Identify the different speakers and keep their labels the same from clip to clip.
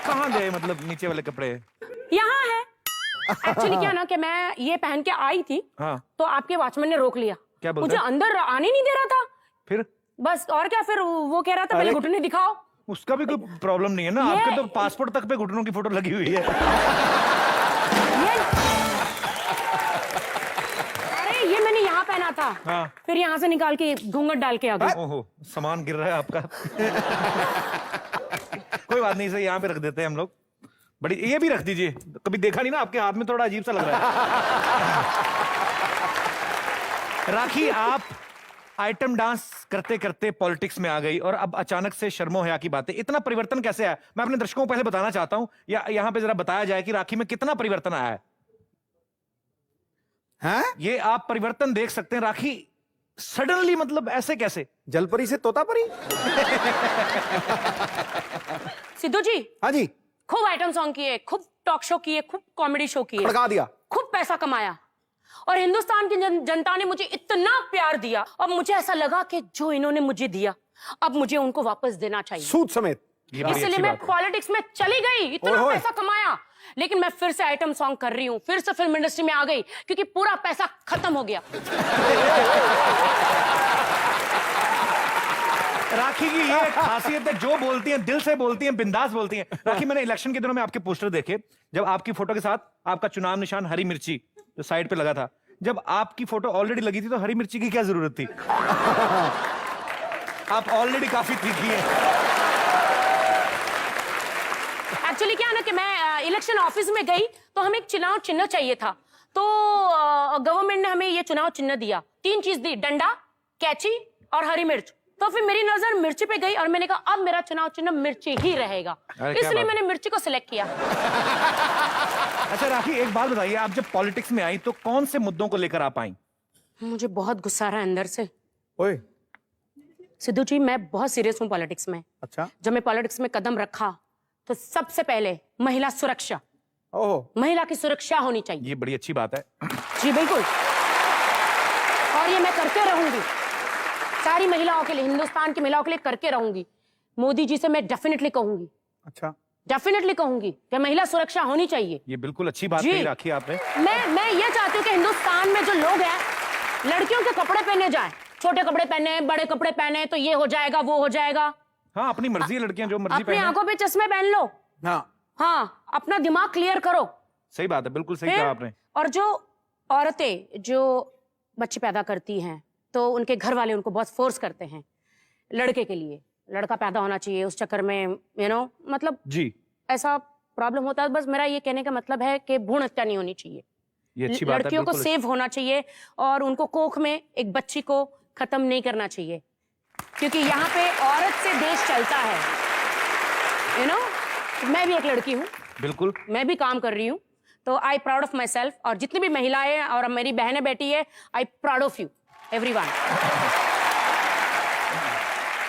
Speaker 1: कहाँ गए मतलब नीचे वाले कपड़े?
Speaker 2: यहाँ है। एक्चुअली क्या ना कि मैं ये पहन के आई थी,
Speaker 1: हाँ।
Speaker 2: तो आपके वॉचमैन ने रोक लिया।
Speaker 1: क्या बोलते
Speaker 2: मुझे
Speaker 1: हैं?
Speaker 2: अंदर आने नहीं दे रहा था।
Speaker 1: फिर
Speaker 2: बस और क्या, फिर वो कह रहा था पहले घुटने दिखाओ।
Speaker 1: उसका भी कोई प्रॉब्लम नहीं है ना, आपके तो पासपोर्ट तक पे घुटनों की फोटो लगी हुई है।
Speaker 2: अरे ये मैंने यहाँ पहना था।
Speaker 1: हाँ।
Speaker 2: फिर यहाँ से निकाल के घूंघट डाल के आ गई।
Speaker 1: ओहो, सामान गिर रहा है आपका। कोई बात नहीं, इसे यहाँ पे रख देते हैं हम लोग। बड़ी, ये भी रख दीजिए, कभी देखा नहीं ना, आपके हाथ में थोड़ा अजीब सा लग रहा है। राखी, आप आइटम डांस करते करते पॉलिटिक्स में आ गई और अब अचानक से शर्मो हया की बातें, इतना परिवर्तन कैसे आया? मैं अपने दर्शकों को पहले बताना चाहता हूं, या यहां पे जरा बताया जाए कि राखी में कितना परिवर्तन आया है।
Speaker 3: हैं?
Speaker 1: ये आप परिवर्तन देख सकते हैं। राखी सडनली, मतलब ऐसे कैसे?
Speaker 3: जलपरी से तोतापरी।
Speaker 2: सिद्धू जी,
Speaker 3: हाँ जी,
Speaker 2: खूब आइटम सॉन्ग किए, खूब टॉक शो किए, खूब कॉमेडी शो किए,
Speaker 3: खड़का दिया।
Speaker 2: खूब पैसा कमाया और हिंदुस्तान की जनता ने मुझे इतना प्यार दिया। अब मुझे ऐसा लगा कि जो इन्होंने मुझे दिया, अब मुझे उनको वापस देना चाहिए,
Speaker 3: सूद समेत।
Speaker 2: इसलिए मैं पॉलिटिक्स में चली गई, इतना पैसा कमाया, लेकिन मैं फिर से आइटम सॉन्ग कर रही हूँ, फिर से फिल्म इंडस्ट्री में आ गई क्योंकि पूरा पैसा खत्म हो गया।
Speaker 1: राखी की ये खासियत है, जो बोलती हैं दिल से बोलती हैं, बिंदास बोलती हैं। राखी, मैंने इलेक्शन के दिनों में आपके पोस्टर देखे, जब आपकी फोटो के साथ आपका चुनाव निशान हरी मिर्ची जो साइड पे लगा था, जब आपकी फोटो ऑलरेडी लगी थी तो हरी मिर्ची की क्या जरूरत थी? आप ऑलरेडी काफी तीखी हैं।
Speaker 2: एक्चुअली क्या है ना कि मैं इलेक्शन ऑफिस में गई तो हमें एक चुनाव चिन्ह चाहिए था, तो गवर्नमेंट ने हमें ये चुनाव चिन्ह दिया, 3 चीज दी, डंडा, कैची और हरी मिर्च। तो फिर मेरी नजर मिर्ची पे गई और मैंने कहा अब मेरा चुनाव चिन्ह मिर्ची ही रहेगा, इसलिए मैंने मिर्ची को सिलेक्ट किया।
Speaker 1: अच्छा राखी, एक बात बताइए, आप जब पॉलिटिक्स में आई तो कौन से मुद्दों को लेकर आप आई?
Speaker 2: मुझे बहुत गुस्सा आ रहा है अंदर से।
Speaker 3: ओए,
Speaker 2: सिद्धू जी, मैं बहुत सीरियस हूँ पॉलिटिक्स में।
Speaker 3: अच्छा।
Speaker 2: जब मैं पॉलिटिक्स में कदम रखा तो सबसे पहले महिला सुरक्षा,
Speaker 3: ओह,
Speaker 2: महिला की सुरक्षा होनी चाहिए।
Speaker 1: ये बड़ी अच्छी बात है।
Speaker 2: जी बिल्कुल, और ये मैं करते रहूंगी, सारी महिलाओं के लिए, हिंदुस्तान की महिलाओं के लिए करके रहूंगी। मोदी जी से मैं डेफिनेटली कहूंगी,
Speaker 3: अच्छा,
Speaker 2: डेफिनेटली कहूंगी कि महिला सुरक्षा होनी चाहिए।
Speaker 1: ये बिल्कुल अच्छी बात कही राखी आपने।
Speaker 2: मैं ये चाहती हूँ कि हिंदुस्तान में जो लोग हैं, लड़कियों के कपड़े पहने जाएं, छोटे कपड़े पहने, बड़े कपड़े पहने, तो ये हो जाएगा, वो हो जाएगा।
Speaker 1: हाँ, अपनी मर्जी है, लड़कियां जो मर्जी
Speaker 2: अपनी आंखों पे चश्मे पहन लो। हाँ, अपना दिमाग क्लियर करो।
Speaker 1: सही बात है, बिल्कुल सही कहा आपने।
Speaker 2: और जो औरतें जो बच्चे पैदा करती हैं तो उनके घर वाले उनको बहुत फोर्स करते हैं लड़के के लिए, लड़का पैदा होना चाहिए, उस चक्कर में मतलब
Speaker 1: जी,
Speaker 2: ऐसा प्रॉब्लम होता है। बस मेरा ये कहने का मतलब है कि भ्रूण हत्या नहीं होनी चाहिए,
Speaker 1: ये अच्छी बात है,
Speaker 2: लड़कियों को सेव होना चाहिए और उनको कोख में एक बच्ची को खत्म नहीं करना चाहिए, क्योंकि यहाँ पे औरत से देश चलता है। मैं भी एक लड़की हूँ,
Speaker 1: बिल्कुल,
Speaker 2: मैं भी काम कर रही हूँ, तो I proud of myself, और जितनी भी महिलाएं और मेरी बहनें बेटी है, I proud of you everyone.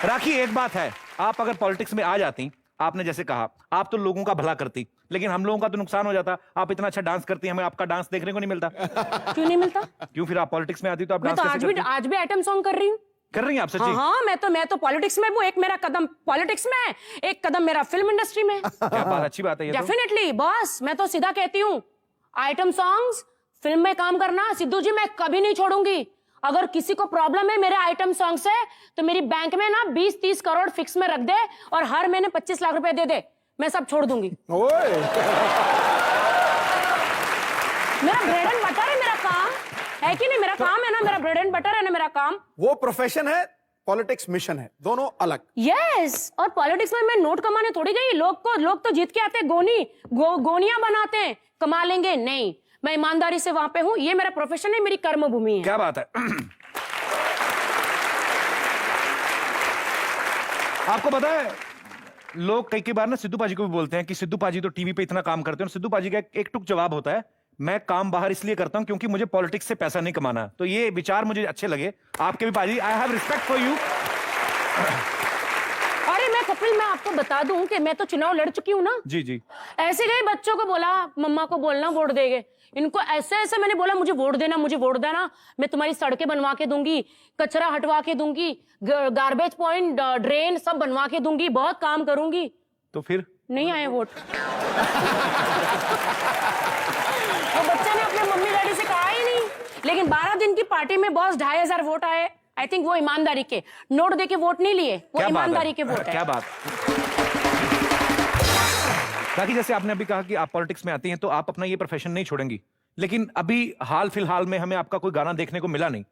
Speaker 1: Rakhi, एक बात है, आप अगर पॉलिटिक्स में आ जाती, आपने जैसे कहा, आप तो लोगों का भला करती, लेकिन हम लोगों का तो नुकसान हो जाता। आप इतना अच्छा डांस करती, हमें आपका डांस देखने को नहीं मिलता।
Speaker 2: क्यों नहीं मिलता?
Speaker 1: क्यों? फिर आप पॉलिटिक्स में आती तो आप
Speaker 2: मैं
Speaker 1: डांस
Speaker 2: तो
Speaker 1: कैसे करती?
Speaker 2: आज भी आइटम सॉन्ग कर रही हूँ।
Speaker 1: कर रही हैं आप? सच्ची?
Speaker 2: हाँ, मैं तो पॉलिटिक्स में हूँ, एक मेरा कदम पॉलिटिक्स में है, एक कदम मेरा फिल्म इंडस्ट्री में।
Speaker 1: क्या बात, अच्छी बात है ये तो।
Speaker 2: डेफिनेटली बॉस, मैं तो सीधा कहती हूँ, आइटम सॉन्ग्स, फिल्म में काम करना, सिद्धू जी मैं कभी नहीं छोड़ूंगी। अगर किसी को प्रॉब्लम है मेरे आइटम सॉन्ग से, तो मेरी बैंक में ना 20-30 करोड़ फिक्स में रख दे और हर महीने 25 लाख रुपए दे दे, मैं सब छोड़ दूंगी।
Speaker 3: ओए।
Speaker 2: मेरा ब्रेड एंड बटर है, मेरा काम है कि नहीं? मेरा काम है ना, मेरा ब्रेड एंड बटर है ना मेरा काम।
Speaker 3: वो प्रोफेशन है, पॉलिटिक्स मिशन है, दोनों अलग।
Speaker 2: यस, और पॉलिटिक्स में मैं नोट कमाने थोड़ी गई। लोग तो जीत के आते हैं, गोनियां बनाते हैं, कमा लेंगे नहीं। मैं ईमानदारी से वहां पे हूँ, ये मेरा प्रोफेशन है, मेरी कर्म भूमि है।
Speaker 1: क्या बात है। आपको पता है, लोग कई बार ना सिद्धू पाजी को भी बोलते हैं कि सिद्धू पाजी तो टीवी पे इतना काम करते हैं, और सिद्धू पाजी का एक टुक जवाब होता है, मैं काम बाहर इसलिए करता हूं क्योंकि मुझे पॉलिटिक्स से पैसा नहीं कमाना। तो ये विचार मुझे अच्छे लगे आपके भी पाजी। I have respect for you.
Speaker 2: अरे मैं कपिल, मैं आपको बता दूं कि मैं तो चुनाव लड़ चुकी हूँ ना।
Speaker 1: जी जी।
Speaker 2: ऐसे गए बच्चों को बोला, मम्मा को बोलना वोट देंगे, इनको ऐसे मैंने बोला मुझे वोट देना, मुझे वोट देना, मैं तुम्हारी सड़कें बनवा के दूंगी, कचरा हटवा के दूंगी, गार्बेज पॉइंट, ड्रेन सब बनवा के दूंगी, बहुत काम करूंगी।
Speaker 1: तो फिर
Speaker 2: नहीं आए वोट। वो बच्चे ने अपने मम्मी डैडी से कहा ही नहीं, लेकिन 12 दिन की पार्टी में बॉस 2500 वोट आए। आई थिंक वो ईमानदारी के, नोट दे के वोट नहीं लिए, वो ईमानदारी के वोट है।
Speaker 1: क्या बात। ताकि जैसे आपने अभी कहा कि आप पॉलिटिक्स में आती हैं तो आप अपना ये प्रोफेशन नहीं छोड़ेंगी, लेकिन अभी हाल फिलहाल में हमें आपका कोई गाना देखने को मिला नहीं,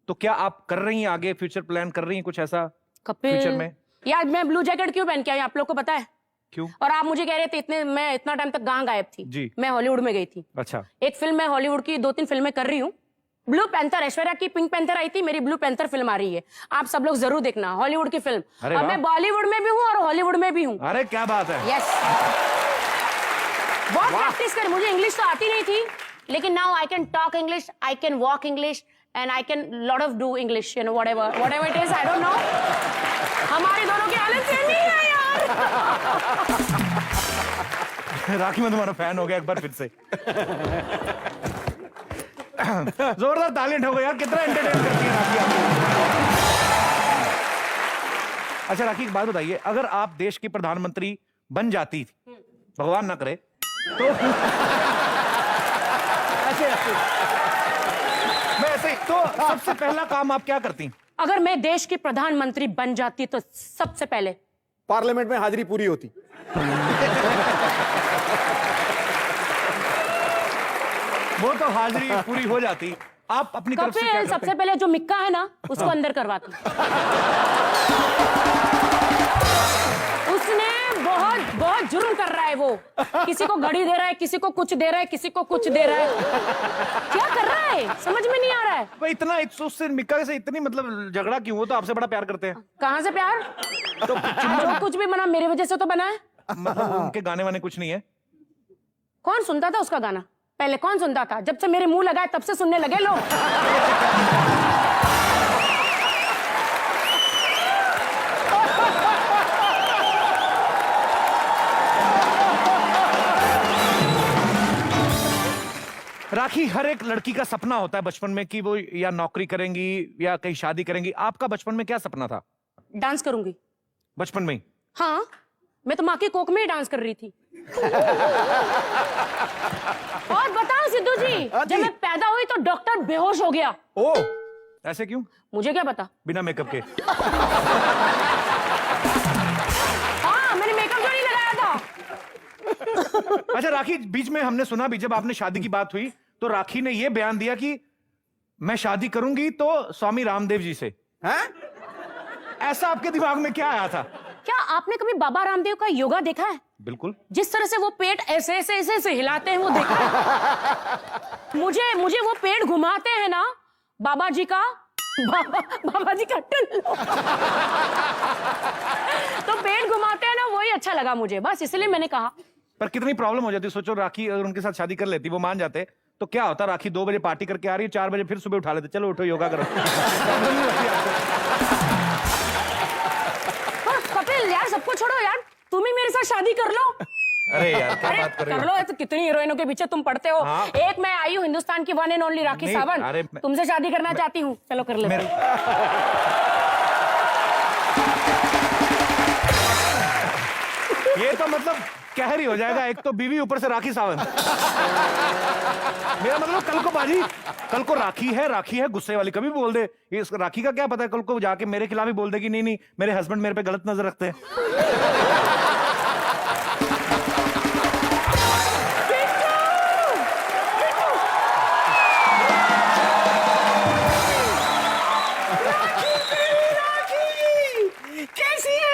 Speaker 1: तो क्या आप कर रही हैं आगे फ्यूचर प्लान कर रही हैं कुछ ऐसा फ्यूचर में?
Speaker 2: यार मैं ब्लू जैकेट क्यों पहन के आई आप लोग को पता है?
Speaker 1: क्यों?
Speaker 2: और आप मुझे कह रहे थे मैं इतना टाइम तक कहाँ गायब थी
Speaker 1: जी।
Speaker 2: मैं हॉलीवुड में गई थी।
Speaker 1: अच्छा।
Speaker 2: एक फिल्म मैं हॉलीवुड की 2-3 फिल्में कर रही हूँ। ब्लू पैंथर, ऐश्वर्या की पिंक पैंथर आई थी, मेरी ब्लू पैंथर फिल्म आ रही है, आप सब लोग जरूर देखना, हॉलीवुड की फिल्म।
Speaker 1: अरे
Speaker 2: और
Speaker 1: वाह।
Speaker 2: मैं बॉलीवुड में भी हूँ और हॉलीवुड में भी हूँ।
Speaker 1: अरे क्या बात है।
Speaker 2: यस, बहुत प्रैक्टिस कर, मुझे इंग्लिश तो आती नहीं थी, लेकिन now I can talk English, I can walk English and I can lot of do English, you know whatever it is, I don't know. हमारी दोनों की हालत सेम ही है यार।
Speaker 1: राखी मैं तुम्हारा फैन हो गया एक बार फिर से। जोरदार ताली ठोको यार, कितना एंटरटेन करती है राखी आपको। अच्छा राखी एक बात बताइए, अगर आप देश की प्रधानमंत्री बन जाती, भगवान ना करे तो ऐसे मैं ऐसे तो सबसे पहला काम आप क्या करती?
Speaker 2: अगर मैं देश की प्रधानमंत्री बन जाती तो सबसे पहले
Speaker 3: पार्लियामेंट में हाजिरी पूरी होती।
Speaker 1: वो तो हाजिरी पूरी हो जाती, आप अपनी तरफ से क्या
Speaker 2: कपिल
Speaker 1: करते?
Speaker 2: सबसे पहले जो मिक्का है ना उसको अंदर करवाती। उसने बहुत बहुत जुर्म कर रहा है वो, किसी को घड़ी दे रहा है, किसी को कुछ दे रहा है, किसी को कुछ दे रहा है, क्या कर रहा है समझ में नहीं आ रहा है।
Speaker 1: भाई इतना उससे मिक्का से इतनी मतलब झगड़ा क्यों? वो तो आपसे बड़ा प्यार करते हैं।
Speaker 2: कहाँ से प्यार?
Speaker 1: तो
Speaker 2: जो कुछ भी बना मेरी वजह से तो बना है।
Speaker 1: मतलब उनके गाने वाने कुछ नहीं है?
Speaker 2: कौन सुनता था उसका गाना? पहले कौन सुनता था? जब से मेरे मुंह लगाए तब से सुनने लगे लोग।
Speaker 1: राखी, हर एक लड़की का सपना होता है बचपन में कि वो या नौकरी करेंगी या कहीं शादी करेंगी। आपका बचपन में क्या सपना था?
Speaker 2: डांस करूंगी।
Speaker 1: बचपन में ही?
Speaker 2: हाँ, मैं तो माँ की कोख में ही डांस कर रही थी। और बताओ सिद्धू जी, जब मैं पैदा हुई तो डॉक्टर बेहोश हो गया।
Speaker 3: ओ,
Speaker 1: ऐसे क्यों?
Speaker 2: मुझे क्या पता।
Speaker 1: बिना मेकअप के?
Speaker 2: हाँ, मैंने मेकअप जो नहीं लगाया था।
Speaker 1: अच्छा राखी, बीच में हमने सुना भी जब आपने शादी की बात हुई तो राखी ने यह बयान दिया कि मैं शादी करूंगी तो स्वामी रामदेव जी से।
Speaker 3: हैं?
Speaker 1: ऐसा आपके दिमाग में क्या आया था?
Speaker 2: क्या आपने कभी बाबा रामदेव का योगा देखा है?
Speaker 1: बिल्कुल।
Speaker 2: जिस तरह से वो पेट ऐसे ऐसे ऐसे ऐसे हिलाते हैं वो देखा है? मुझे वो पेट घुमाते हैं ना बाबा जी का टुल्लू। तो पेट घुमाते हैं ना, वही अच्छा लगा मुझे, बस इसलिए मैंने कहा।
Speaker 1: पर कितनी प्रॉब्लम हो जाती, सोचो राखी अगर उनके साथ शादी कर लेती, वो मान जाते तो क्या होता? राखी 2 बजे पार्टी करके आ रही है, 4 बजे फिर सुबह उठा लेते, चलो उठो योगा करो।
Speaker 2: कपिल यार, सबको छोड़ो यार, तुम ही मेरे साथ शादी कर लो।
Speaker 1: अरे यार क्या बात कर रहे
Speaker 2: कर
Speaker 1: हो?
Speaker 2: लो, तो कितनी हीरोइनों के पीछे तुम पड़ते हो।
Speaker 1: हाँ।
Speaker 2: एक मैं आई हूँ हिंदुस्तान की वन एंड ओनली राखी
Speaker 1: नहीं,
Speaker 2: सावंत,
Speaker 1: अरे
Speaker 2: तुमसे शादी करना चाहती हूँ, चलो कर लेते हैं।
Speaker 1: ये तो मतलब कहर ही हो जाएगा, एक तो बीवी ऊपर से राखी सावंत। मेरा मतलब कल को बाजी, कल को राखी है गुस्से वाली, कभी बोल दे ये राखी का क्या पता है, कल को जाके मेरे खिलाफ ही बोल दे कि नहीं मेरे हस्बैंड मेरे पे गलत नजर रखते हैं।
Speaker 2: कैसी है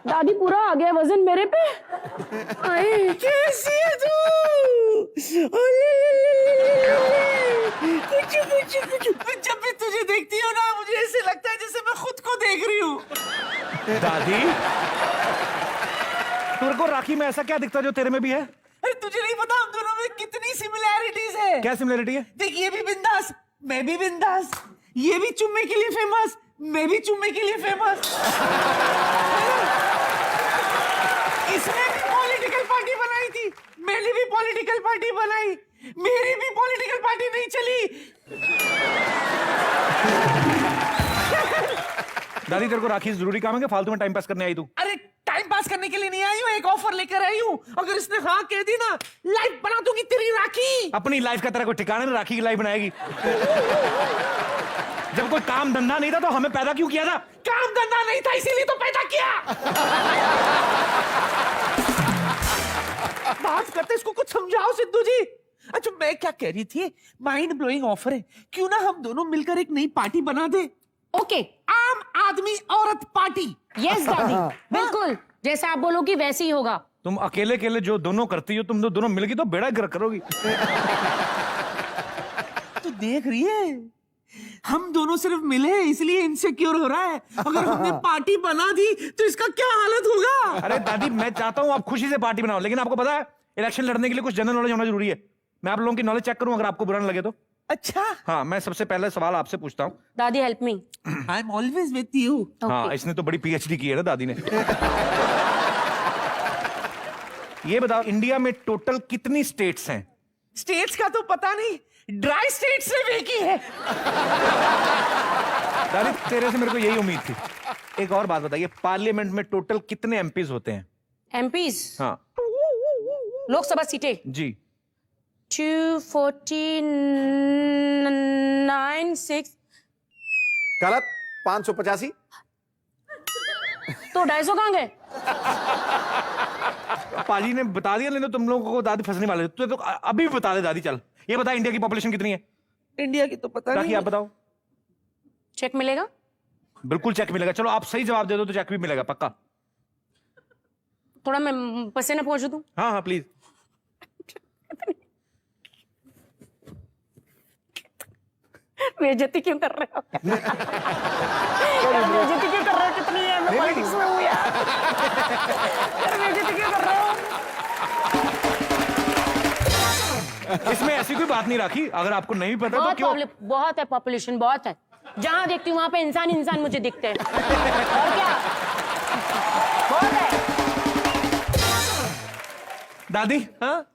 Speaker 2: दादी? पूरा आ गया वजन मेरे पे। कैसी है तू?
Speaker 4: जब भी तुझे देखती हूँ ना, मुझे ऐसे लगता है जैसे मैं खुद को देख रही हूँ।
Speaker 1: दादी, तेरे को राखी में ऐसा क्या दिखता जो तेरे में भी है?
Speaker 4: अरे तुझे नहीं पता हम दोनों में कितनी सिमिलैरिटीज है।
Speaker 1: क्या सिमिलरिटी है?
Speaker 4: देख, ये भी बिंदास, मैं भी बिंदास, ये भी चुम्मे के लिए फेमस, मैं भी चुम्मे के लिए फेमस। इसने भी पॉलिटिकल पार्टी बनाई थी, मैंने भी पॉलिटिकल पार्टी बनाई, मेरी भी पॉलिटिकल पार्टी नहीं चली।
Speaker 1: दादी तेरे को राखी से जरूरी काम है कि फालतू में टाइम पास करने आई तू?
Speaker 4: अरे टाइम पास करने के लिए नहीं आई हूँ, एक ऑफर लेकर आई हूँ। अगर इसने हाँ कह दी ना, लाइफ बना दूंगी तेरी राखी।
Speaker 1: अपनी लाइफ का तेरा कोई ठिकाना नहीं, राखी की लाइफ बनाएगी। जब कोई काम धंधा नहीं था तो हमें पैदा क्यों किया था?
Speaker 4: काम धंधा नहीं था इसीलिए तो पैदा किया। बात करते इसको कुछ समझाओ सिद्धू जी। अच्छा मैं क्या कह रही थी, माइंड ब्लोइंग ऑफर है, क्यों ना हम दोनों मिलकर एक नई पार्टी बना दे।
Speaker 2: ओके,
Speaker 4: आम आदमी औरत पार्टी।
Speaker 2: यस दादी, बिल्कुल जैसा आप बोलोगी वैसे ही होगा।
Speaker 1: तुम अकेले अकेले जो दोनों करती हो, तुम दोनों मिलगी तो बेड़ा गर्क करोगी।
Speaker 4: तू देख रही है, हम दोनों सिर्फ मिले इसलिए इनसिक्योर हो रहा है। अगर हमने पार्टी बना दी तो इसका क्या हालत होगा।
Speaker 1: अरे दादी, मैं चाहता हूं आप खुशी से पार्टी बनाओ, लेकिन आपको पता है इलेक्शन लड़ने के लिए कुछ जनरल नॉलेज होना जरूरी है। मैं आप लोगों की नॉलेज चेक करूं, अगर आपको बुरा न लगे तो।
Speaker 4: अच्छा,
Speaker 1: हाँ, मैं सबसे पहले सवाल आपसे पूछता हूँ।
Speaker 2: दादी help me.
Speaker 4: I am always with you.
Speaker 1: हाँ, इसने तो बड़ी पीएचडी की है ना दादी ने। ये बताओ, इंडिया में टोटल कितनी स्टेट्स हैं?
Speaker 4: स्टेट्स का तो पता नहीं, ड्राई स्टेट सिर्फ एक ही है।
Speaker 1: दादी, तेरे से मेरे को यही उम्मीद थी। एक और बात बताइए, पार्लियामेंट में टोटल कितने एमपीज होते हैं?
Speaker 2: एमपीज,
Speaker 1: हाँ
Speaker 2: लोकसभा सीटें
Speaker 1: जी।
Speaker 2: 249
Speaker 3: गलत। 585।
Speaker 2: तो 250 कहां गए?
Speaker 1: पाजी ने बता दिया, लेकिन तुम लोगों को दादी फंसने वाले थे। तो अभी बता दे दादी। चल ये बता, इंडिया की पॉपुलेशन कितनी है?
Speaker 4: इंडिया की तो पता
Speaker 1: राखी
Speaker 4: नहीं।
Speaker 1: आप बताओ।
Speaker 2: चेक मिलेगा?
Speaker 1: बिल्कुल चेक मिलेगा। चलो आप सही जवाब दे दो तो चेक भी मिलेगा पक्का।
Speaker 2: थोड़ा मैं पसीना पहुंच दूं।
Speaker 1: हाँ हाँ प्लीज।
Speaker 2: बेइज्जती क्यों कर रहे हो? यार बेइज्जती क्यों कर रहे हो? कितनी है, मैं पॉलिटिक्स में हूँ यार। यार बेइज्जती क्यों कर रहे हो?
Speaker 1: इसमें ऐसी कोई बात नहीं राखी, अगर आपको नहीं पता तो क्यों।
Speaker 2: बहुत है, पॉपुलेशन बहुत है। जहां देखती हूँ वहां पे इंसान इंसान मुझे दिखते हैं। और क्या, बहुत है।
Speaker 1: दादी,
Speaker 4: हाँ,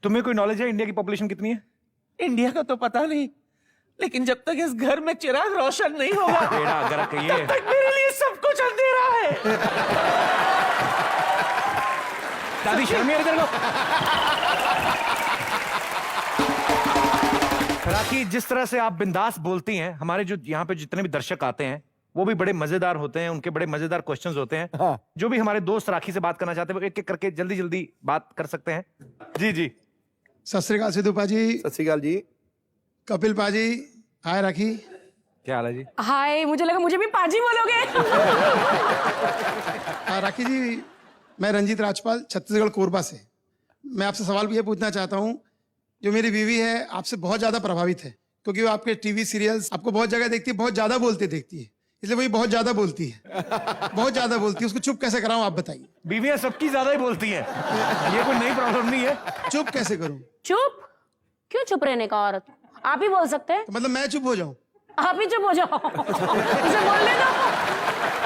Speaker 1: तुम्हें कोई नॉलेज है इंडिया की पॉपुलेशन कितनी है?
Speaker 4: इंडिया का तो पता नहीं, लेकिन जब तक इस घर में चिराग रोशन नहीं होगा,
Speaker 1: बेड़ा गर्क ये।
Speaker 4: तब तक मेरे लिए सब कुछ अंधेरा है।
Speaker 1: दादी शर्म नहीं आ रही तेरे को? राखी, जिस तरह से आप बिंदास बोलती हैं, हमारे जो यहाँ पे जितने भी दर्शक आते हैं वो भी बड़े मजेदार होते हैं, उनके बड़े मजेदार क्वेश्चंस होते हैं।
Speaker 3: हाँ।
Speaker 1: जो भी हमारे दोस्त राखी से बात करना चाहते हैं वो एक एक करके जल्दी जल्दी बात कर सकते हैं। जी जी।
Speaker 5: सत श्री अकाल सिद्धू पाजी,
Speaker 3: सत श्री अकाल जी।
Speaker 5: कपिल पाजी, हाय राखी।
Speaker 1: क्या हाल है जी?
Speaker 2: हाय, मुझे लगा मुझे भी पाजी बोलोगे।
Speaker 5: राखी जी, मैं रंजीत राजपाल, छत्तीसगढ़ कोरबा से। मैं आपसे सवाल ये पूछना चाहता हूँ, जो मेरी बीवी है आपसे बहुत ज़्यादा प्रभावित है, क्योंकि वो आपके टीवी सीरियल्स आपको बहुत जगह देखती है, बहुत ज़्यादा बोलते देखती है, इसलिए वही बहुत ज़्यादा बोलती है। बहुत ज़्यादा बोलती है, उसको चुप कैसे कराऊँ आप बताइए।
Speaker 1: बीवियां सबकी ज्यादा ही बोलती हैं, ये कोई नई प्रॉब्लम नहीं है।
Speaker 5: चुप कैसे करूँ?
Speaker 2: चुप क्यों? चुप रहने का औरत, आप ही बोल सकते हैं।
Speaker 5: तो मतलब मैं चुप हो जाऊँ?
Speaker 2: आप ही चुप हो जाओ। उसे बोलने दो।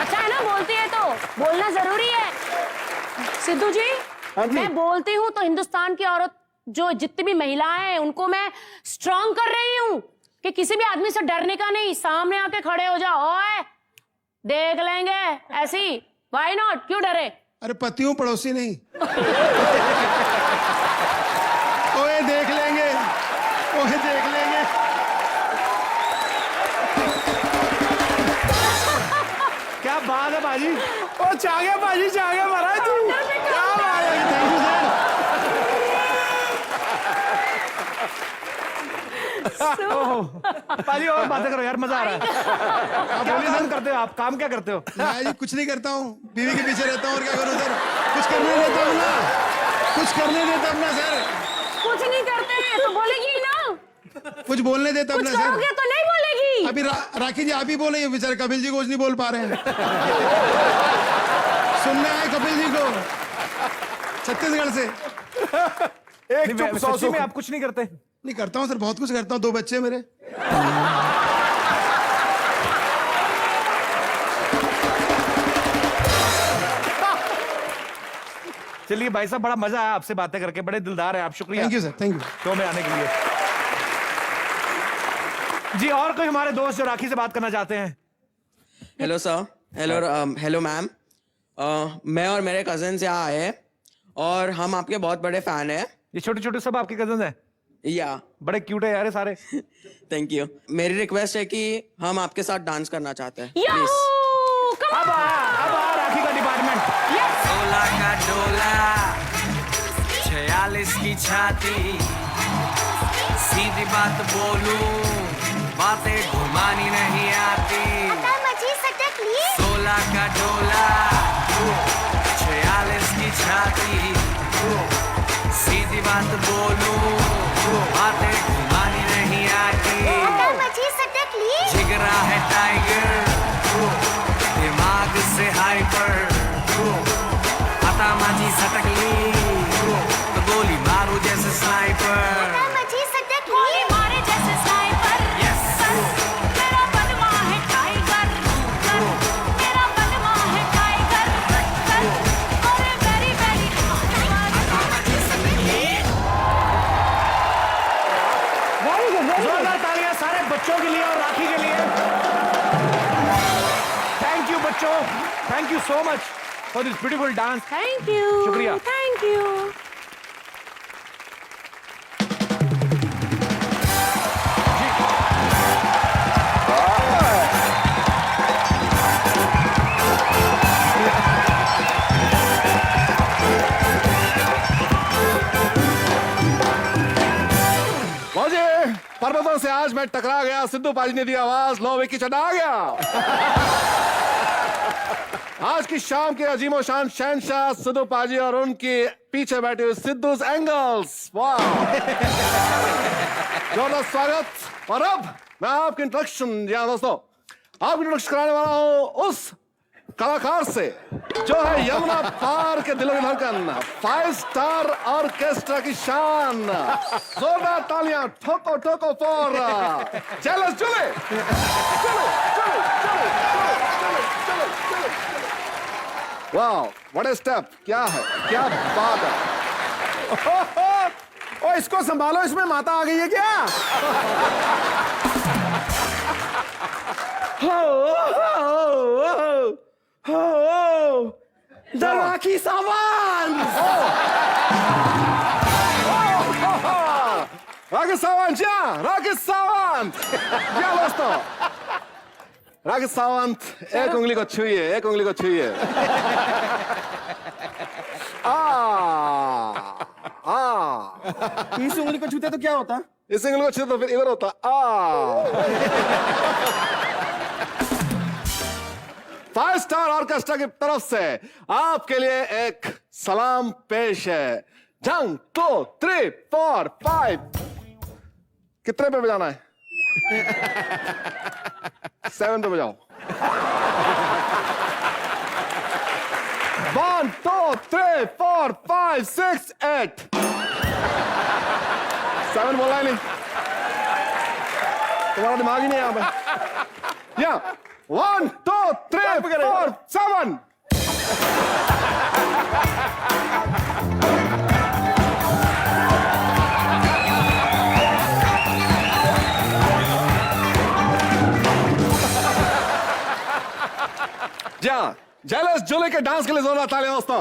Speaker 2: अच्छा है ना, बोलती है तो बोलना जरूरी है। सिद्धू जी, मैं बोलती हूँ तो हिंदुस्तान की औरत जो जितनी भी महिलाएं हैं उनको मैं स्ट्रांग कर रही हूँ कि किसी भी आदमी से डरने का नहीं, सामने आके खड़े हो जाओ। ओए देख लेंगे, ऐसी व्हाई नॉट, क्यों डरे?
Speaker 5: अरे पति हूँ, पड़ोसी नहीं। ओए देख लेंगे, ओए देख लेंगे।
Speaker 1: क्या बात है बाजी।
Speaker 3: ओ चाह गया बाजी, चाह गया महाराज जी। क्या बात है।
Speaker 5: Thank you sir.
Speaker 1: बाजी और बातें करो यार, मजा आ रहा है। क्या काम करते हो आप? काम क्या करते हो?
Speaker 5: मैं जी कुछ नहीं करता हूँ, बीवी के पीछे रहता हूँ, और क्या करूँ सर? कुछ करने देता हूँ ना, कुछ करने देता हूँ ना सर।
Speaker 2: कुछ नहीं करते हैं तो बोलेगी ही ना।
Speaker 5: कुछ बोलने देता हूँ
Speaker 2: कुछ
Speaker 5: ना सर।
Speaker 2: करोगे तो नहीं बोलेगी।
Speaker 5: अभी राखी जी आप ही बोले, बेचारे कपिल जी कुछ नहीं बोल पा रहे हैं। सुनना है कपिल जी को, छत्तीसगढ़ से।
Speaker 3: एक
Speaker 1: नहीं,
Speaker 3: चुप, सौ
Speaker 1: सच्ची
Speaker 3: सौ।
Speaker 1: में आप कुछ नहीं करते?
Speaker 5: नहीं करता हूँ सर, बहुत कुछ करता हूँ, 2 बच्चे हैं मेरे।
Speaker 1: चलिए भाई साहब, बड़ा मजा आया आपसे बातें करके, बड़े दिलदार हैं आप। शुक्रिया
Speaker 5: thank you sir, thank you.
Speaker 1: Show में आने के लिए। जी, और कोई हमारे दोस्त जो राखी से बात करना चाहते हैं?
Speaker 6: Hello sir, hello hello ma'am. मैं और मेरे कजन्स यहाँ आए हैं और हम आपके बहुत बड़े फैन हैं।
Speaker 1: ये छोटे छोटे सब आपके कजन हैं?
Speaker 6: या
Speaker 1: बड़े क्यूट है यार ये सारे।
Speaker 6: Thank you. मेरी रिक्वेस्ट है कि हम आपके साथ डांस करना चाहते हैं।
Speaker 2: याहू!
Speaker 6: प्लीज।
Speaker 2: Come on!
Speaker 1: अब आ राखी का डिपार्टमेंट।
Speaker 2: Yes!
Speaker 7: 16 का डोला 46 की छाती, सीधी बात बोलूं बातें घुमानी नहीं आती। 16 का डोला 46 की छाती, सीधी बात बोलूं बातें घुमानी नहीं आती। जिगरा है टाइगर, दिमाग से हाइपर, आता माझी सटकली तो गोली मारू जैसे स्नाइपर।
Speaker 2: गोली मारे जैसे स्नाइपर।
Speaker 7: Yes.
Speaker 2: मेरा बनवा है टाइगर, मेरा बनवा है टाइगर, अरे वेरी वेरी।
Speaker 1: जोरदार तालियां सारे बच्चों के लिए और राखी के लिए। थैंक यू बच्चों, thank you so much for this beautiful dance.
Speaker 2: Thank you,
Speaker 1: शुक्रिया।
Speaker 2: Thank you.
Speaker 3: मौजे पर्वतों से आज मैं टकरा गया, सिद्धू पाजी ने दी आवाज, लो विकी चढ़ा गया। आज की शाम के अजीमो शान शहनशाह सिद्धू पाजी और उनके पीछे बैठे हुए सिद्धूस एंगल्स। वाह, जोरदार स्वागत। और अब मैं आपकी इंट्रोडक्शन, जी हाँ दोस्तों, आपकी इंट्रोडक्शन कराने वाला हूँ उस कलाकार से जो है यमुना पार के दिलों की धड़कन, 5 स्टार ऑर्केस्ट्रा की शान। जोरदार तालियां ठोको ठोको फॉर जेलस जुले। वाओ, व्हाट अ स्टेप, क्या है, क्या बात है। ओ इसको संभालो, इसमें माता आ गई है क्या?
Speaker 6: द राखी सावंत।
Speaker 3: राकेश सावंत, जी हाँ, राकेश सावंत। क्या दोस्तों, राकेश सावंत, एक उंगली को छुइए, एक उंगली को छुइए।
Speaker 6: इस उंगली को छूते तो क्या होता?
Speaker 3: इस उंगली को छुए तो फिर इधर होता। 5 स्टार ऑर्केस्ट्रा की तरफ से आपके लिए एक सलाम पेश है। 1 2 3 4 5। कितने पे बजाना है? 7 पे बजाओ। 1 2 3 4 5 6 8। 7 बोला ही नहीं, तुम्हारा दिमाग ही नहीं यहाँ पे। या 1 2 3 4 7। जा जेलस जुले के डांस के लिए जोरदार तालियां दोस्तों।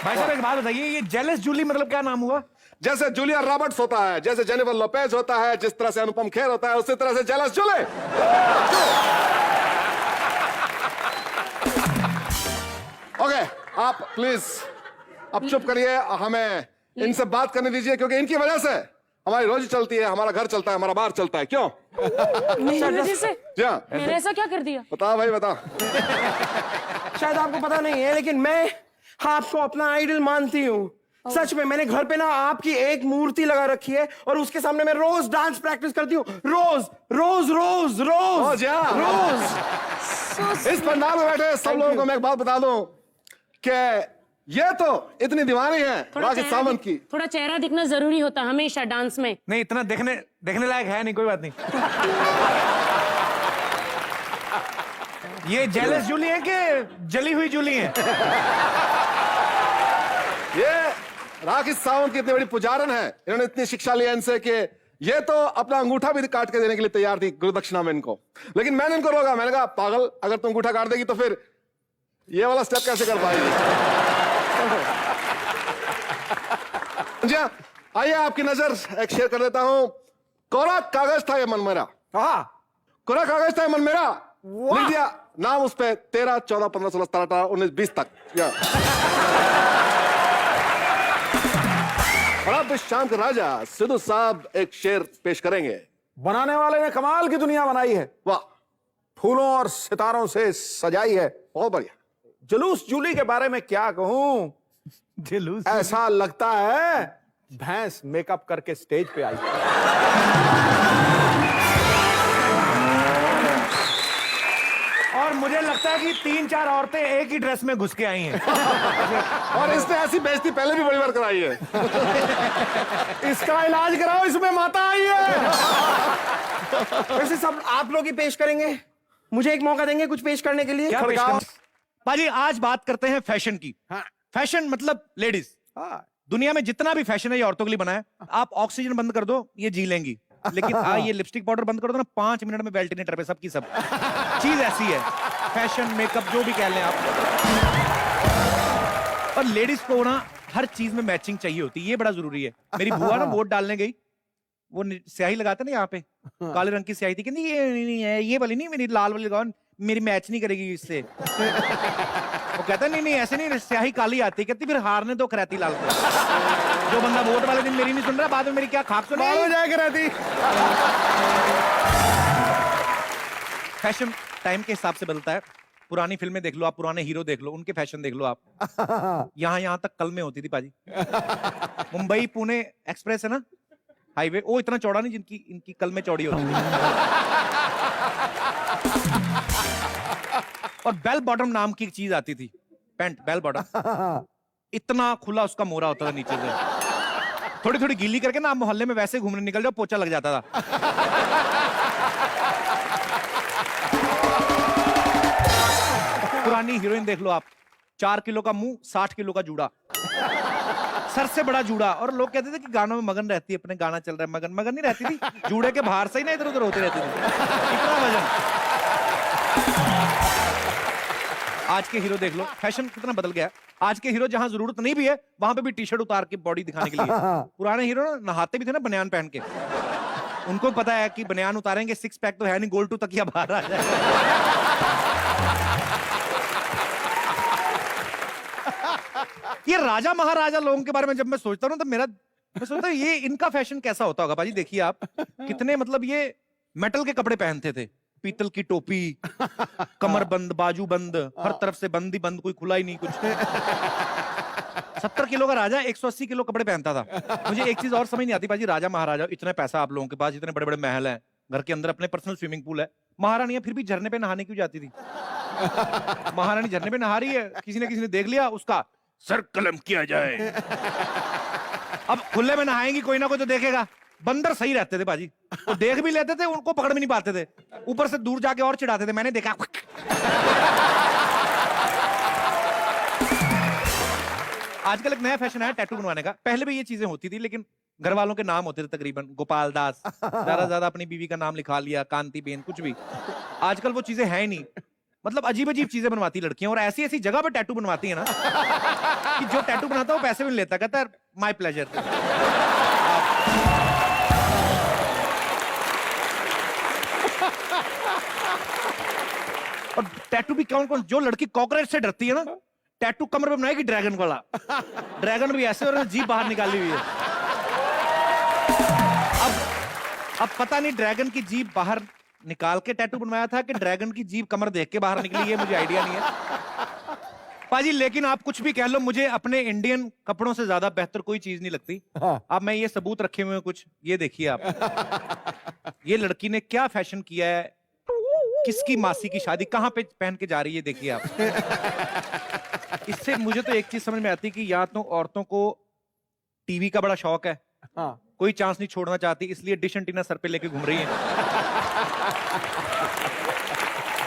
Speaker 1: भाई साहब एक बात बताइए, ये जेलस जूली मतलब क्या नाम हुआ?
Speaker 3: जैसे जूलिया रॉबर्ट्स होता है, जैसे जेनिफर लोपेज होता है, जिस तरह से अनुपम खेर होता है, उसी तरह से जेलस जुले। ओके, आप प्लीज अब चुप करिए, हमें इनसे बात करने दीजिए, क्योंकि इनकी वजह से हमारी रोजी चलती है, हमारा घर चलता है, हमारा बार चलता है। क्यों?
Speaker 2: मेरी वजह से?
Speaker 3: जी हाँ,
Speaker 2: मैंने ऐसा क्या कर दिया?
Speaker 3: बता भाई बता।
Speaker 6: शायद आपको पता नहीं है, लेकिन मैं आपको अपना आइडल मानती हूँ। सच में, मैंने घर पे ना आपकी एक मूर्ति लगा रखी है और उसके सामने मैं रोज डांस प्रैक्टिस करती हूँ। रोज रोज रोज रोज
Speaker 3: रोज। इस पंडाल में बैठे सब लोगों को मैं एक बात बता दूं कि ये तो इतनी दीवानी है राकेश सावंत की।
Speaker 2: थोड़ा चेहरा दिखना जरूरी होता हमेशा डांस में।
Speaker 1: नहीं, इतना देखने लायक है नहीं, कोई बात नहीं। ये जेलस जूली है कि जली हुई जूली है?
Speaker 3: ये राकेश सावंत की इतनी बड़ी पुजारन है, इन्होंने इतनी शिक्षा ली इनसे कि ये तो अपना अंगूठा भी काट के देने के लिए तैयार थी गुरु दक्षिणा में इनको, लेकिन मैंने इनको रोका। मैंने कहा पागल, अगर तुम अंगूठा काट देगी तो फिर ये वाला स्टेप कैसे कर पाएगी? जी हाँ, आइए आपकी नजर एक शेयर कर देता हूं। कोरा कागज था ये मन मेरा, कोरा कागज था ये मन मेरा, लिख दिया नाम उस पे 13, 14, 15, 16, 17, 18, 19, 20 तक। और अब इस शाम के राजा सिद्धू साहब एक शेर पेश करेंगे।
Speaker 6: बनाने वाले ने कमाल की दुनिया बनाई है,
Speaker 3: वाह,
Speaker 6: फूलों और सितारों से सजाई है।
Speaker 3: बहुत बढ़िया।
Speaker 6: जुलूस जूली के बारे में क्या कहूं,
Speaker 1: जुलूस
Speaker 6: ऐसा लगता है भैंस मेकअप करके स्टेज पे आई।
Speaker 1: और मुझे लगता है कि 3-4 औरतें एक ही ड्रेस में घुस के आई हैं।
Speaker 3: और इसने ऐसी बेइज्जती पहले भी बड़ी बार कराई है।
Speaker 6: इसका इलाज कराओ, इसमें माता आई है। वैसे सब आप लोग ही पेश करेंगे, मुझे एक मौका देंगे कुछ पेश करने के लिए?
Speaker 1: क्या पेश
Speaker 6: खड़काओ।
Speaker 1: करना? बाजी आज बात करते हैं फैशन की।
Speaker 6: हाँ।
Speaker 1: फैशन मतलब लेडीज।
Speaker 6: हाँ।
Speaker 1: दुनिया में जितना भी फैशन है ये औरतों के लिए बना है। आप ऑक्सीजन बंद कर दो, ये जी लेंगी। लेकिन ये लिपस्टिक पाउडर बंद कर दो ना, 5 मिनट में वेल्टिनेटर पे सबकी सब चीज ऐसी है। फैशन, मेकअप, जो भी कह लें आप। और लेडीज को ना हर चीज में मैचिंग चाहिए होती है, ये बड़ा जरूरी है। मेरी बुआ ना वोट डालने गई, वो स्याही लगाते ना यहाँ पे, काले रंग की स्याही थी, कहती ये नहीं है, ये वाली नहीं, मेरी लाल वाली लगाओ, मेरी मैच नहीं करेगी इससे। वो कहता नहीं ऐसे नहीं, स्याही काली आती। कहती फिर हारने दो खराती लाल को। जो बंदा वोट वाले दिन मेरी नहीं सुन रहा, बाद में मेरी क्या खाक सुन
Speaker 6: हो जाएगा रहती।
Speaker 1: फैशन टाइम के हिसाब से बदलता है। पुरानी फिल्में देख लो आप, पुराने हीरो देख लो, उनके फैशन देख लो आप। यहाँ तक कल में होती थी पाजी। मुंबई पुणे एक्सप्रेस है ना हाईवे, वो इतना चौड़ा नहीं जिनकी इनकी कल में चौड़ी होती थी। और बेल बॉटम नाम की एक चीज आती थी, पैंट बेल बॉटम, इतना खुला उसका मोरा होता था नीचे से। थोड़ी थोड़ी गीली करके ना आप मोहल्ले में वैसे घूमने निकल जाओ, पोचा लग जाता था। पुरानी हीरोइन देख लो आप, 4 किलो का मुंह, 60 किलो का जूड़ा, सर से बड़ा जूड़ा। और लोग कहते थे कि गानों में मगन रहती है, अपने गाना चल रहा है, मगन मगन नहीं रहती थी, जूड़े के बाहर से ही ना इधर उधर होती रहती थी, इतना वजन। आज के हीरो देख लो, फैशन कितना बदल गया है। आज के हीरो जहां जरूरत नहीं भी है, वहां पे भी टी शर्ट उतार के बॉडी दिखाने के लिए। पुराने हीरो ना नहाते भी थे ना बनियान पहन के, उनको पता है कि बनियान उतारेंगे, 6 पैक तो है नहीं, गोल टू तकिया बाहर आ जाएगा। ये राजा महाराजा लोगों के बारे में जब मैं सोचता हूँ तो मैं सोचता हूँ ये इनका फैशन कैसा होता होगा। भाजी देखिए आप, कितने मतलब ये मेटल के कपड़े पहनते थे, पीतल की टोपी, कमर बंद, बाजू बंद, हर तरफ से बंद ही बंद, कोई खुला ही नहीं कुछ। 70 किलो का राजा 180 किलो कपड़े पहनता था। मुझे एक चीज और समझ नहीं आती भाजी, राजा महाराजा, इतना पैसा आप लोगों के पास, इतने बड़े बड़े महल हैं, घर के अंदर अपने पर्सनल स्विमिंग पूल है, महारानियां फिर भी झरने पे नहाने क्यों जाती थी? महारानी झरने पे नहा रही है, किसी ने देख लिया, उसका सर कलम किया जाए। अब खुले में नहाएंगी, कोई ना कोई तो देखेगा। बंदर सही रहते थे बाजी, वो देख भी लेते थे, उनको पकड़ भी नहीं पाते थे, ऊपर से दूर जाके और चिढ़ाते थे, मैंने देखा। आजकल एक नया फैशन है टैटू बनवाने का। पहले भी ये चीजें होती थी, लेकिन घर वालों के नाम होते थे, तकरीबन गोपाल दास, ज्यादा अपनी बीवी का नाम लिखा लिया, कांति बेन, कुछ भी। आजकल वो चीजें है ही नहीं, मतलब अजीब अजीब चीजें बनवाती लड़कियां, और ऐसी ऐसी जगह पे टैटू बनवाती है ना कि जो टैटू बनाता है वो पैसे भी नहीं लेता, कहता है माय प्लेजर। और टैटू भी कौन कौन, जो लड़की कॉकरोच से डरती है ना, टैटू कमर पे बनाएगी ड्रैगन वाला, ड्रैगन भी ऐसे और जीभ बाहर निकाली हुई है। अब पता नहीं ड्रैगन की जीभ बाहर निकाल के टैटू बनवाया था कि ड्रैगन की जीभ कमर देख के बाहर निकली है, मुझे आइडिया नहीं है पाजी। लेकिन आप कुछ भी कह लो, मुझे अपने इंडियन कपड़ों से ज्यादा बेहतर कोई चीज नहीं लगती। अब मैं ये सबूत रखे हुए हैं कुछ, ये देखिए आप, ये लड़की ने क्या फैशन किया है, किसकी मासी की शादी कहां पे पहन के जा रही है, देखिए आप। इससे मुझे तो एक चीज समझ में आती है कि या तो औरतों को टीवी का बड़ा शौक है, कोई चांस नहीं छोड़ना चाहती, इसलिए डिश एंटीना सर पे लेके घूम रही है।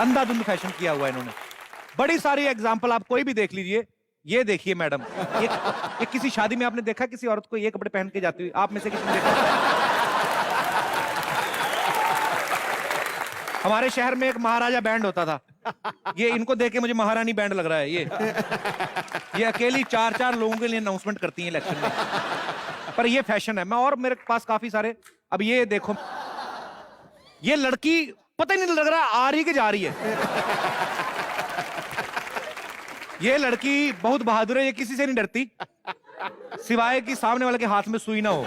Speaker 1: अंधाधुंध फैशन किया हुआ है इन्होंने। बड़ी सारी एग्जांपल आप कोई भी देख लीजिए। ये देखिए मैडम, ये किसी शादी में आपने देखा किसी औरत को ये कपड़े पहन के जाती हुई? आप में से किसी ने देखा? हमारे शहर में एक महाराजा बैंड होता था, ये इनको देख के मुझे महारानी बैंड लग रहा है। ये अकेली 4-4 लोगों के लिए अनाउंसमेंट करती हैं इलेक्शन में। पर ये फैशन है। मैं और मेरे पास काफी सारे, अब ये देखो, ये लड़की पता ही नहीं लग रहा आ रही कि जा रही है। ये लड़की बहुत बहादुर है, ये किसी से नहीं डरती सिवाय कि सामने वाले के हाथ में सुई ना हो।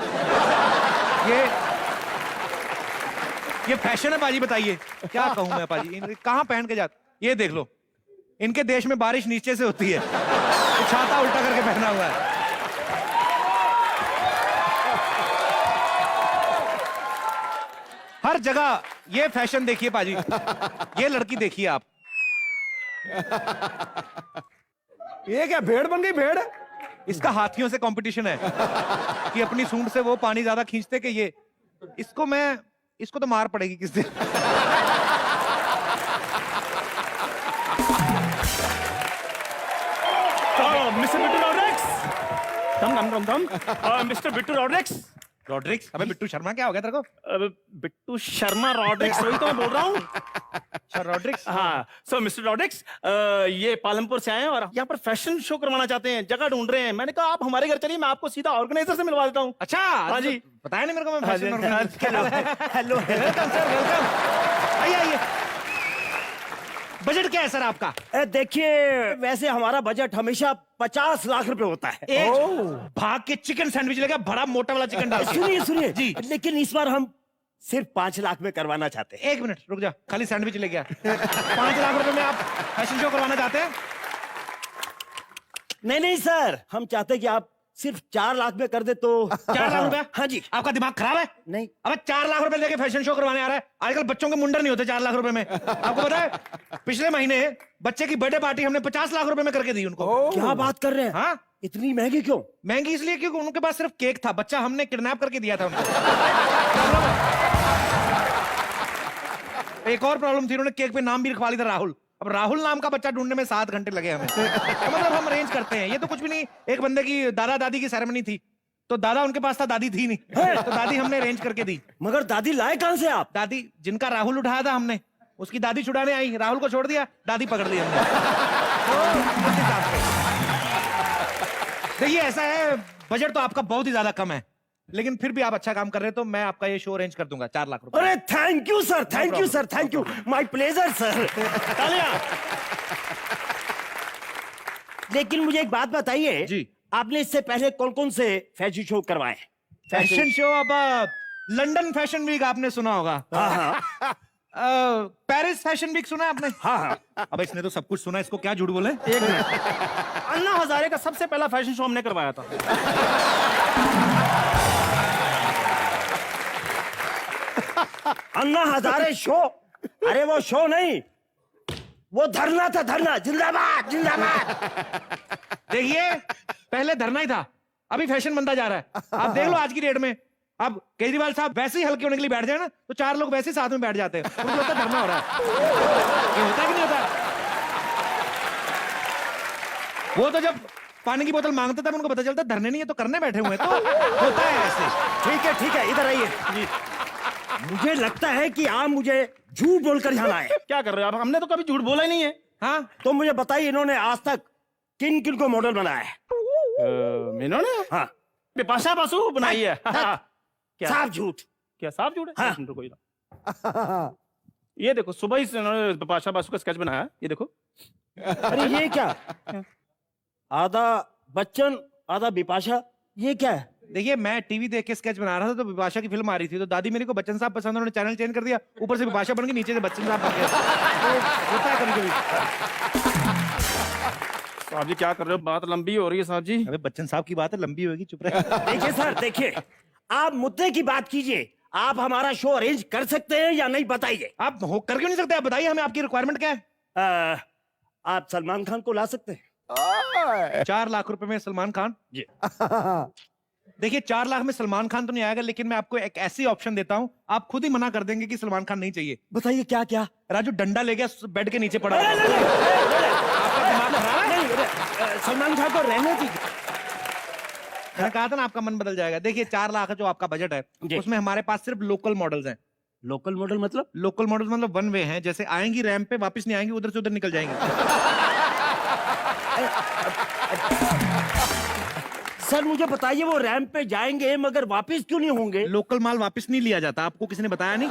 Speaker 1: ये फैशन है पाजी, बताइए क्या कहूं मैं पाजी, कहां पहन के जाते। ये देख लो, इनके देश में बारिश नीचे से होती है, ये छाता उल्टा करके पहना हुआ है। हर जगह ये फैशन देखिए पाजी, ये लड़की देखिए आप।
Speaker 6: ये क्या भेड़ बन गई, भेड़?
Speaker 1: इसका हाथियों से कंपटीशन है कि अपनी सूंड से वो पानी ज्यादा खींचते कि ये। इसको तो मार पड़ेगी किस दिन।
Speaker 8: Mister Bittu Rodricks, mister Bittu Rodricks.
Speaker 1: Rodricks? अबे बिट्टू शर्मा क्या हो गया तेरे को?
Speaker 8: बिट्टू शर्मा रॉड्रिक्स, वही तो मैं बोल रहा हूँ।
Speaker 1: अच्छा रॉड्रिक्स।
Speaker 8: हाँ, सो मिस्टर रॉड्रिक्स, ये पालमपुर से आए हैं और यहाँ पर फैशन शो करवाना चाहते हैं, जगह ढूंढ रहे हैं। मैंने कहा आप हमारे घर चलिए, मैं आपको सीधा ऑर्गेनाइजर से मिलवा देता हूँ।
Speaker 1: अच्छा
Speaker 8: हाँ जी,
Speaker 1: बताया नहीं मेरे को, मैं fashion organiser.
Speaker 8: Hello,
Speaker 1: welcome sir, welcome. आइए आइए। बजट क्या है सर आपका?
Speaker 9: देखिए, वैसे हमारा बजट हमेशा 50 लाख रुपए होता है।
Speaker 1: एक भाग के चिकन सैंडविच लेगा, बड़ा मोटा वाला चिकन डाल के।
Speaker 9: सुनिए सुनिए
Speaker 1: जी।
Speaker 9: लेकिन इस बार हम सिर्फ 5 लाख में करवाना चाहते हैं।
Speaker 1: 1 मिनट रुक जा, खाली सैंडविच ले गया। 5 लाख रुपए में आप फैशन शो करवाना चाहते हैं?
Speaker 9: नहीं नहीं सर, हम चाहते हैं कि आप सिर्फ 4 लाख में कर दे तो।
Speaker 1: 4 लाख रुपए?
Speaker 9: हाँ जी।
Speaker 1: आपका दिमाग खराब है?
Speaker 9: नहीं।
Speaker 1: अबे 4 लाख रुपए लेके फैशन शो करवाने आ रहा है? आजकल बच्चों के मुंडन नहीं होते 4 लाख रुपए में। आपको पता है पिछले महीने बच्चे की बर्थडे पार्टी हमने 50 लाख रुपए में करके दी उनको।
Speaker 9: क्या बात कर रहे हैं?
Speaker 1: हाँ,
Speaker 9: इतनी महंगी क्यों?
Speaker 1: महंगी इसलिए क्योंकि उनके पास सिर्फ केक था, बच्चा हमने किडनैप करके दिया था उनको। एक और प्रॉब्लम थी, उन्होंने केक पे नाम भी लिखवा लिया था राहुल। अब राहुल नाम का बच्चा ढूंढने में 7 घंटे लगे हमें। तो मतलब हम अरेंज करते हैं, ये तो कुछ भी नहीं। एक बंदे की दादा दादी की सेरेमनी थी, तो दादा उनके पास था, दादी थी नहीं, तो दादी हमने अरेंज करके दी।
Speaker 9: मगर दादी लाए कहां से आप?
Speaker 1: दादी जिनका राहुल उठाया था हमने, उसकी दादी छुड़ाने आई, राहुल को छोड़ दिया, दादी पकड़ ली हमने। देखिए ऐसा है, बजट तो आपका बहुत ही ज्यादा कम है, लेकिन फिर भी आप अच्छा काम कर रहे हैं, तो मैं आपका ये शो अरेंज कर दूंगा 4 लाख रुपए।
Speaker 9: अरे thank you sir, thank you sir, thank you, my pleasure sir. तालियां। लेकिन मुझे एक बात बताइए
Speaker 1: जी।
Speaker 9: आपने इससे पहले कौन कौन से फैशन शो करवाए?
Speaker 1: फैशन शो, अब लंदन फैशन वीक आपने सुना होगा।
Speaker 9: हाँ।
Speaker 1: पेरिस फैशन वीक सुना है आपने?
Speaker 9: हाँ।
Speaker 1: अब इसने तो सब कुछ सुना, इसको क्या झूठ बोले।
Speaker 8: एक मिनट, अन्ना हजारे का सबसे पहला फैशन शो हमने करवाया था।
Speaker 9: अन्ना हजारे शो? अरे वो शो नहीं, वो धरना था, धरना। जिंदाबाद जिंदाबाद।
Speaker 1: देखिए पहले धरना ही था, अभी फैशन बनता जा रहा है। आप देख लो आज की डेट में, अब केजरीवाल साहब वैसे ही हल्के होने के लिए बैठ जाए ना, तो 4 लोग वैसे ही साथ में बैठ जाते हैं, उनको लगता है धरना हो रहा है। ये होता है कि नहीं होता? वो तो जब पानी की बोतल मांगते तब उनको पता चलता है धरने नहीं है, तो करने बैठे हुए हैं, तो होता है ऐसे।
Speaker 9: ठीक है, इधर आइए। मुझे लगता है कि आप मुझे झूठ बोलकर यहाँ आए।
Speaker 8: क्या कर रहे हो आप? हमने तो कभी झूठ बोला ही नहीं है।
Speaker 1: हाँ,
Speaker 9: तो मुझे बताइए, इन्होंने आज तक किन किन को मॉडल बनाया है?
Speaker 8: इन्होंने?
Speaker 9: हाँ।
Speaker 8: बिपाशा बासु बनाई है। क्या
Speaker 9: साफ झूठ।
Speaker 8: क्या साफ झूठ है?
Speaker 9: हाँ।
Speaker 8: एक मिनट रुको, ये देखो, सुबह ही से इन्होंने बिपाशा बासु का स्केच बनाया, ये देखो।
Speaker 9: अरे ये क्या? आधा बच्चन आधा बिपाशा, ये क्या है?
Speaker 1: देखिए मैं टीवी देख के स्केच बना रहा था, तो विपाशा की फिल्म आ रही थी, तो दादी मेरी को बच्चन साहब पसंद, उन्होंने चैनल चेंज कर दिया, ऊपर से विपाशा बन गई, नीचे से बच्चन साहब बन गया। तो होता है कभी कभी।
Speaker 8: साहब जी क्या कर रहे हो? बात लंबी हो रही है साहब जी।
Speaker 1: अबे बच्चन साहब की बात है, लंबी होगी, चुप रहे।
Speaker 9: देखिए सर, देखिए, आप मुद्दे की बात कीजिए। आप हमारा शो अरेंज कर सकते हैं या नहीं, बताइए।
Speaker 1: आप हो कर क्यों नहीं सकते? आप बताइए हमें, आपकी रिक्वायरमेंट क्या है?
Speaker 9: आप सलमान खान को ला सकते हैं?
Speaker 1: 4 लाख रुपए में सलमान खान
Speaker 9: जी।
Speaker 1: देखिए 4 लाख में सलमान खान तो नहीं आएगा, लेकिन मैं आपको एक ऐसी ऑप्शन देता हूं, आप खुद ही मना कर देंगे कि सलमान खान नहीं चाहिए।
Speaker 9: बताइए क्या क्या?
Speaker 1: राजू डंडा ले गया, बेड के नीचे पड़ा।
Speaker 9: आपका दिमाग खराब है? नहीं, सलमान खान को रहने दीजिए।
Speaker 1: मैंने कहा था ना आपका मन बदल जाएगा। देखिए 4 लाख है जो आपका बजट है, उसमें हमारे पास सिर्फ लोकल मॉडल्स हैं,
Speaker 9: लोकल मॉडल मतलब?
Speaker 1: लोकल मॉडल मतलब वन वे है, जैसे आएंगी रैंप पे वापस नहीं आएंगी, उधर से उधर निकल जाएंगी।
Speaker 9: सर मुझे बताइए, वो रैंप पे जाएंगे मगर वापस क्यों नहीं होंगे?
Speaker 1: लोकल माल वापस नहीं लिया जाता, आपको किसी ने बताया नहीं?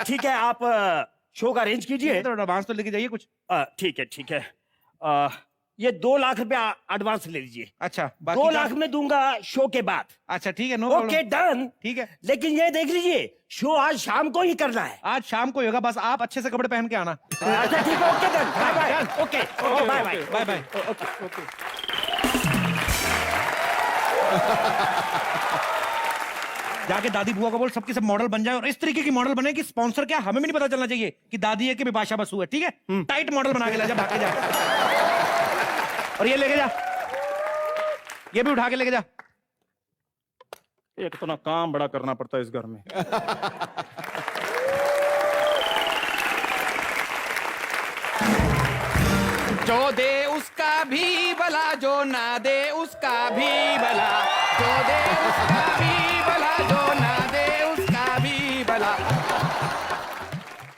Speaker 9: ठीक है, आप शो का अरेंज कीजिए।
Speaker 1: तो एडवांस तो लेके जाइए कुछ।
Speaker 9: ठीक है ठीक है। ये 2 लाख रुपया एडवांस ले लीजिए।
Speaker 1: अच्छा
Speaker 9: 2 लाख में दूंगा शो के बाद।
Speaker 1: अच्छा ठीक है, नो
Speaker 9: ओके डन।
Speaker 1: ठीक है,
Speaker 9: लेकिन ये देख लीजिए, शो आज शाम को ही करना है।
Speaker 1: आज शाम को ही होगा, बस आप अच्छे से कपड़े पहन के आना।
Speaker 9: अच्छा ठीक है, okay done, bye bye. Okay okay bye bye
Speaker 1: bye bye. जाके दादी बुआ को बोल सबके सब मॉडल बन जाए, और इस तरीके की मॉडल बने कि स्पॉन्सर क्या हमें भी नहीं पता चलना चाहिए कि दादी है कि बिपाशा बसु है। ठीक है, टाइट मॉडल बना के ले जा, भाग के जा। और ये लेके जा, ये भी उठा के लेके जा।
Speaker 8: एक तो ना काम बड़ा करना पड़ता है इस घर में।
Speaker 10: जो दे उसका भी भला, जो ना दे उसका भी भला, जो दे उसका भी भला, जो ना दे उसका भी भला।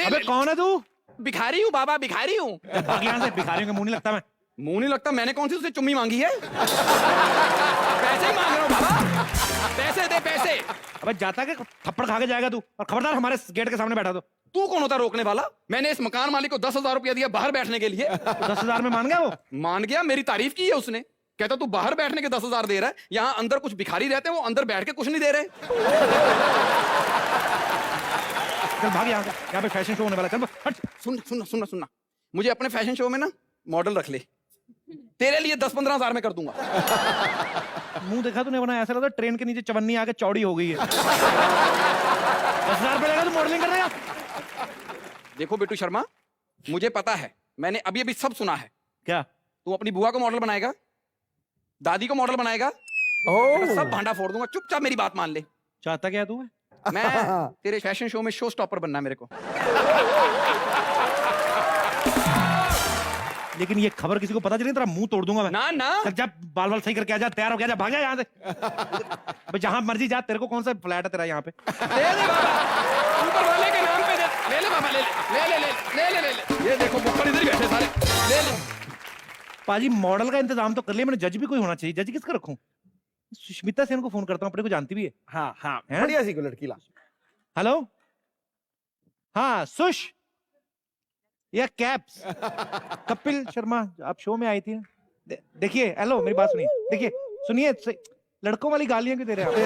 Speaker 1: अबे कौन है तू?
Speaker 10: भिखारी हूँ बाबा, भिखारी हूँ।
Speaker 1: भाग यहाँ से, भिखारियों का मुंह नहीं लगता मैं।
Speaker 10: मुंह नहीं लगता? मैंने कौन सी उससे चुम्मी मांगी है? पैसे ही मांग रहा हूँ बाबा, पैसे दे पैसे।
Speaker 1: अबे जाता के थप्पड़ खा के जाएगा तू, और खबरदार हमारे गेट के सामने बैठा तो।
Speaker 10: तू कौन होता रोकने वाला? मैंने इस मकान मालिक को 10,000 रुपया दिया बाहर बैठने के लिए।
Speaker 1: 10,000 में मान गया वो?
Speaker 10: मान गया, मेरी तारीफ की है उसने। कहता तू बाहर बैठने के 10,000 दे रहा है, यहाँ अंदर कुछ भिखारी रहते हैं, वो अंदर बैठ के कुछ नहीं दे रहे।
Speaker 1: चल भाग यहाँ से, यहाँ पे फैशन शो होने वाला है, चल हट।
Speaker 10: सुनना, मुझे अपने फैशन शो में ना मॉडल रख ले, तेरे लिए 10-15 हज़ार में कर दूंगा।
Speaker 1: मुंह देखा तूने बना, ऐसा लगता है ट्रेन के नीचे चवन्नी आके चौड़ी हो गई है। 10,000 रुपए लगा तू मॉडलिंग कर देगा?
Speaker 10: देखो बेटू शर्मा, मुझे पता है, मैंने अभी अभी सब सुना है।
Speaker 1: क्या?
Speaker 10: तू अपनी बुआ को मॉडल बनाएगा, दादी को मॉडल बनाएगा, सब भांडा फोड़ दूंगा। चुपचाप मेरी बात मान ले।
Speaker 1: चाहता क्या तू?
Speaker 10: मैं तेरे फैशन शो में शो स्टॉपर बनना है मेरे को।
Speaker 1: लेकिन ये खबर किसी को पता चली तेरा मुंह तोड़ दूंगा मैं।
Speaker 10: ना ना,
Speaker 1: चल जा, बाल बाल सही करके आ जा, तैयार हो गया, जा भाग जा यहाँ से। अबे जहां मर्जी जा, तेरे को कौन सा फ्लैट है तेरा यहाँ पे?
Speaker 10: ले ले बाबा, ऊपर वाले के नाम पे दे। ले ले बाबा, ले ले ले ले ले ले ले ले। ये देखो बुक्कड़ इधर ही बैठे सारे, ले ले।
Speaker 1: पाजी मॉडल का इंतजाम तो कर लिया मैंने, जज भी कोई होना चाहिए। जज किसका रखूं? सुष्मिता सेन को फोन करता हूँ, अपने को जानती भी है।
Speaker 6: हाँ हाँ,
Speaker 1: हैं?
Speaker 6: बढ़िया सी को लड़की ला।
Speaker 1: हेलो, हाँ सुश या कैप्स, कपिल शर्मा, आप शो में आई थी ना। देखिए, हेलो मेरी बात सुनिए, देखिए सुनिए, लड़कों वाली गालियां क्यों दे रहे हैं आप?